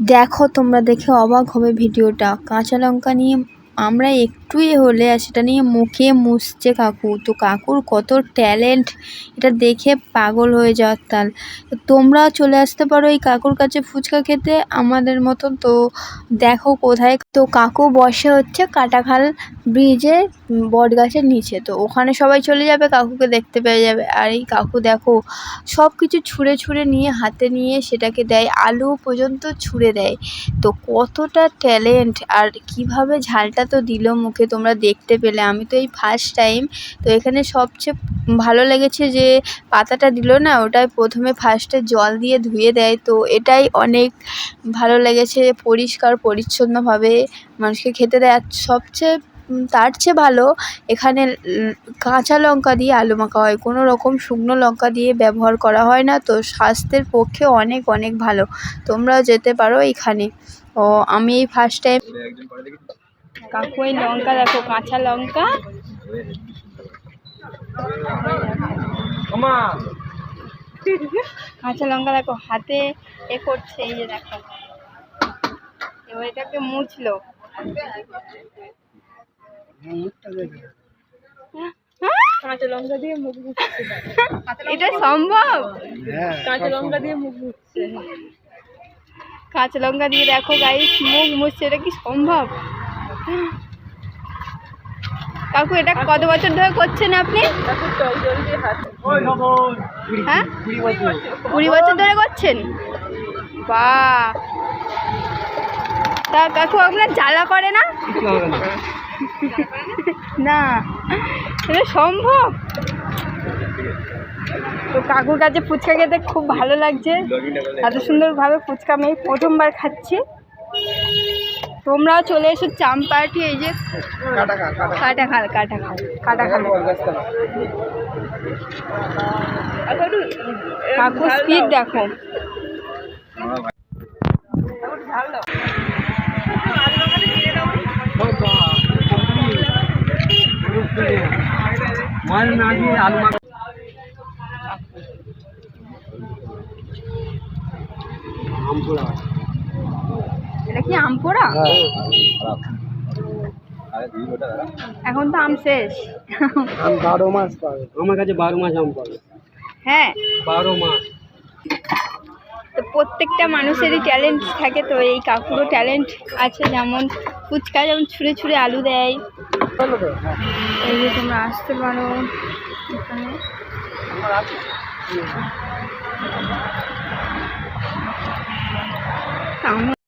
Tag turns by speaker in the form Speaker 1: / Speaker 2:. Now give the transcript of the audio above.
Speaker 1: দেখো তোমরা দেখে অবাক হবে ভিডিওটা। কাঁচা লঙ্কা নিয়ে আমরা একটুই হলে আর সেটা নিয়ে মুখে মুছছে কাকু। তো কাকুর কত ট্যালেন্ট, এটা দেখে পাগল হয়ে যাওয়ার তাল। তো তোমরা চলে আসতে পারো এই কাকুর কাছে ফুচকা খেতে আমাদের মতন। তো দেখো কোথায়, তো কাকু বসে হচ্ছে কাটাখাল ব্রিজে বট গাছের নিচে। তো ওখানে সবাই চলে যাবে, কাকুকে দেখতে পেয়ে যাবে। আর এই কাকু দেখো সব কিছু ছুঁড়ে ছুঁড়ে নিয়ে হাতে নিয়ে সেটাকে দেয়, আলু পর্যন্ত ছুঁড়ে দেয়। তো কতটা ট্যালেন্ট, আর কিভাবে ঝালটা তো দিল মুখে, তোমরা দেখতে পেলে। আমি তো এই ফার্স্ট টাইম। তো এখানে সবচেয়ে ভালো লেগেছে যে পাতাটা দিল না, ওটাই প্রথমে ফার্স্টে জল দিয়ে ধুয়ে দেয়। তো এটাই অনেক ভালো লেগেছে, পরিষ্কার পরিচ্ছন্নভাবে মানুষকে খেতে দেয়। আর সবচেয়ে তার চেয়ে ভালো এখানে কাঁচা লঙ্কা দিয়ে আলু মাখা হয়, কোনো রকম শুকনো লঙ্কা দিয়ে ব্যবহার করা হয় না। তো স্বাস্থ্যের পক্ষে অনেক অনেক ভালো, তোমরাও যেতে পারো এখানে। ও আমি এই ফার্স্ট টাইম। কাকু এই লঙ্কা দেখো, কাঁচা লঙ্কা, কাঁচা লঙ্কা দেখো হাতে এ করছে, এই যে দেখো এবার এটাকে মুছলো। কাঁচা লঙ্কা দিয়ে মুখ মুছছে, এটা সম্ভব? কাঁচা লঙ্কা দিয়ে মুখ মুছছে, কাঁচা লঙ্কা দিয়ে দেখো গাইস মুখ মুছছে, এটা কি সম্ভব? কাকু এটা কত বছর ধরে করছেন আপনি? হ্যাঁ 20 বছর ধরে করছেন? বাহ! তা কাকু আপনার জ্বালা করে না? না, এটা সম্ভব? তো কাকুর কাছে ফুচকা খেতে খুব ভালো লাগছে, এত সুন্দরভাবে ফুচকা আমি প্রথমবার খাচ্ছি। তোমরাও চলে এসো চাম্পাহাটি, এই যে কাটাখাল কাকু স্পিড দেখো। এটা কি আম পোড়া? এখন তো আম শেষ।
Speaker 2: আম 12 মাস পাবে আমার কাছে, 12 মাস আম পাবে।
Speaker 1: হ্যাঁ
Speaker 2: 12 মাস।
Speaker 1: তো প্রত্যেকটা মানুষেরই ট্যালেন্ট থাকে, তো এই কাকুরও ট্যালেন্ট আছে। যেমন ফুচকা যেমন ছুঁড়ে ছুঁড়ে আলু দেয়। এই যে তোমরা আসতে পারো এখানে।